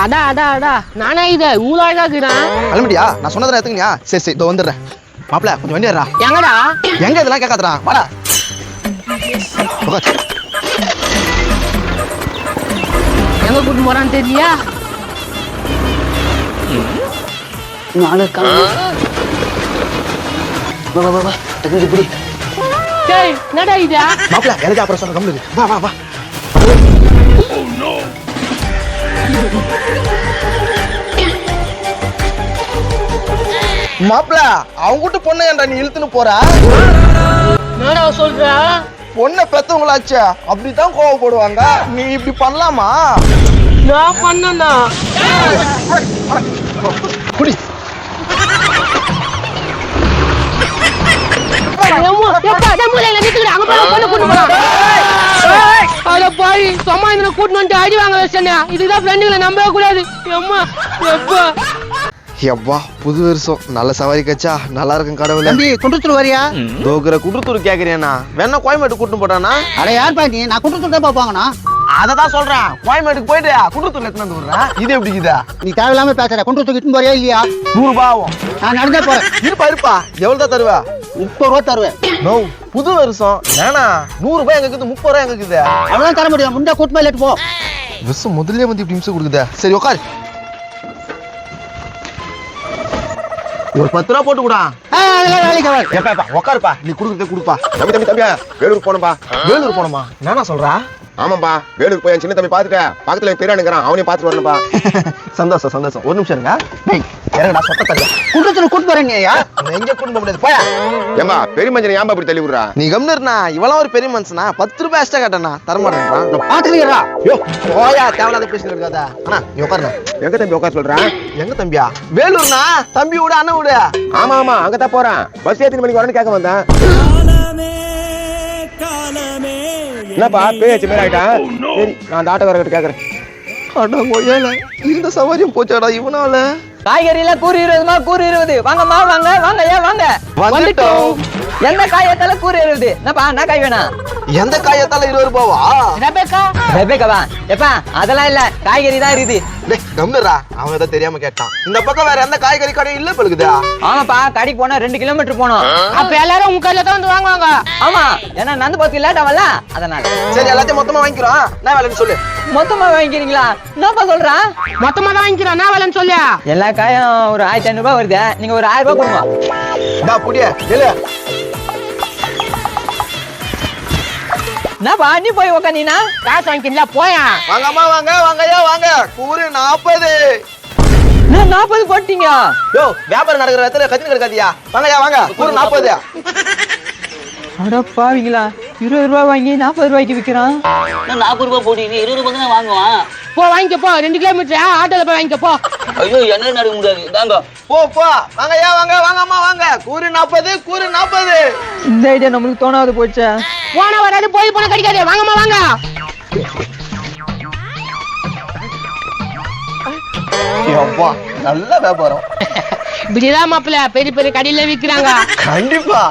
அடா அடா அடா நானே இது இவ்வளோ அழகா இருக்கிறேன். கிளம்பிட்டியா? நான் சொன்னதை எடுத்துக்கியா? சரி சரி இதோ வந்துடுறேன். மாப்பிள்ள கொஞ்சம் வண்டிடுறா. எங்கடா? எங்க இதெல்லாம் கேட்காதடா, வாடா. எங்க கூட்டு போறான்னு தெரியலையா? டேய் என்னடா இது? மாப்பிள்ள எனக்கு அப்புறம் சொல்ற கம்முனு. வா வா வா. மாப்பிள்ள அவங்க கூட்டு பொண்ணு ஏன்டா நீ இழுத்துன்னு போற? என்னடா சொல்ற? பொண்ணை பெத்தவங்களாச்சு அப்படித்தான் கோவப்படுவாங்க. நீ இப்படி பண்ணலாமா? நான் பண்ணனா குடி. இதுதான் ஃப்ரெண்டுகளை நம்பவே கூடாது. எப்பா புது வருஷம் நல்ல சவாரி கச்சா நல்லா இருக்கும் கடவுளே. தம்பி குன்றத்தூர் வரியா? தோக்குற குன்றத்தூர் கேக்குறியாண்ணா? வேணா கோயம்பேடு கூட்டு போட்டானா? அட யார் பாண்டி, நான் குன்றத்தூர் தான் பாப்பாங்கண்ணா. அததான் சொல்றேன், கோயம்பேடுக்கு போயிட்டு குன்றத்தூர்ல எத்தனை வந்து விடுறேன். இது எப்படி இருக்குதா? நீ தேவையில்லாம பேசுற. குன்றத்தூர் இட்டுன்னு போறியா இல்லையா? 100 ரூபாய் ஆகும். நான் நடந்தே போறேன். இருப்பா இருப்பா, எவ்வளவு தான் தருவா? 30 ரூபா தருவேன். நோ புது வருஷம் ஏன்னா 100 ரூபாய் எங்க இருக்குது, 30 ரூபாய் எங்க இருக்குது. அவ்வளவு தர முடியும். முண்டை கூட்டு மேல போ. விஷம் முதல்ல வந்து இப்படி நிமிஷம் கொடுக்குதா? சரி உட்காரு. ஒரு 10 ரூபா போட்டு கூடா. உட்காருப்பா, நீ குடுக்கறத குடுப்பா. தம்பி தம்பி தம்பியா, வேலூர் போனப்பா. வேலூர் போனோமா? என்னன்னா சொல்றா? ஆமாப்பா, வேலூர் போய் சின்ன தம்பி பாத்துட்டேன். பக்கத்துல என் பெரியானுங்கிறான், அவனையும் பாத்துட்டு வரணும்பா. சந்தோஷம் சந்தோஷம். ஒரு நிமிஷம் இருங்க. இறங்கடா, சொட்ட தள்ளு. குன்றத்தூர் கூட்டு போறேங்க. எங்க கூட்டு போக முடியாது, போயா. ஏம்பா பெரிய மஞ்சள் ஏன்பா அப்படி தள்ளி விடுறா? நீ கம்னர்னா இவெல்லாம் ஒரு பெரிய மனுஷனா? 10 ரூபாய் எக்ஸ்ட்ரா கேட்டா தரமாட்டேன்றான். பாத்துக்கிறா. யோ போயா, தேவையில்லாத பேசிட்டு இருக்காதா. அண்ணா நீ உட்காருண்ணா. எங்க தம்பி உட்கார சொல்றான்? எங்க தம்பியா? வேலூர்னா தம்பி விடு, அண்ணன் விடு. ஆமா ஆமா, அங்கதான் போறான். பஸ் எத்தனை மணிக்கு வரேன்னு கேட்க வந்தேன். என்னப்பா பேச்சு மேல ஆயிட்டான்? சரி நான் அந்த ஆட்டோக்காரர்கிட்ட கேக்குறேன். அடா கொய்யால, இந்த சவாரியும் போச்சாடா இவனால. காய்கறில கூறு 20மா, கூறு 20. வாங்கம்மா வாங்க வாங்க, ஏன் வாங்க. வந்துட்டோம். எந்த காயத்தால கூறு 20? என்னப்பா என்ன காய் வேணா? எந்த காயத்தால 20 ரூபாவா? ரெபேக்காவா? எப்பா அதெல்லாம் இல்ல, காய்கறி தான் இருக்குது. டேய் கம்னரா, அவன் ஏதோ தெரியாம கேட்டான். இந்த பக்கம் வேற எந்த காய்கறி கடை இல்ல பழுகுதா? ஆமாப்பா, கடைக்கு போனா 2 கிலோமீட்டர் போனோம். அப்ப எல்லாரும் உங்க கையில தான் வந்து வாங்குவாங்க. ஆமா, ஏன்னா நந்து போறதுக்கு லேட் ஆகல, அதனால. சரி எல்லாத்தையும் மொத்தமா வாங்கிக்கிறோம். என்ன வேலைன்னு சொல்லு. மொத்தமா வாங்கிக்கிறீங்களா? என்னப்பா சொல்றா? மொத்தமா தான் வாங்கிக்கிறோம். என்ன வேலைன்னு சொல்லு. எல்லா காயும் ஒரு 1500 ரூபாய் வருது. நீங்க ஒரு 1000 ரூபாய் கொடுங்க. டா புடியே இல்ல. என்னப்பா நீ போய் உக்காந்தீனா? காசு வாங்கிக்கல போயா. வாங்கம்மா வாங்க, வாங்கயா வாங்க. கூறு 40. என்ன 40 போட்டீங்க? யோ வியாபாரம் நடக்கிற இடத்துல கத்தின கிடக்காதியா? வாங்கயா வாங்க, கூறு 40. அட பாவீங்களா, 20 ரூபாய் வாங்கி 40 ரூபாய்க்கு விற்கிறான். 40 ரூபாய் போட்டு 20 ரூபாய் தான் வாங்குவான். போ வாங்கிக்க போ. 2 கிலோமீட்டர் ஆட்டோல போய் வாங்கிக்க போ. ஐயோ என்ன நடக்க முடியாது. தாங்க போ போ. வாங்கயா வாங்க, வாங்கம்மா வாங்க. கூறு 40, கூறு 40. இந்த ஐடியா நம்மளுக்கு தோணாது போச்சா? போன வராது, போய் போன கிடைக்காது. வாங்கம்மா வாங்க. அப்பா நல்ல வியாபாரம். இப்படிதான் மாப்பிள்ள பெரிய பெரிய கடையில விக்கிறாங்க. கண்டிப்பா.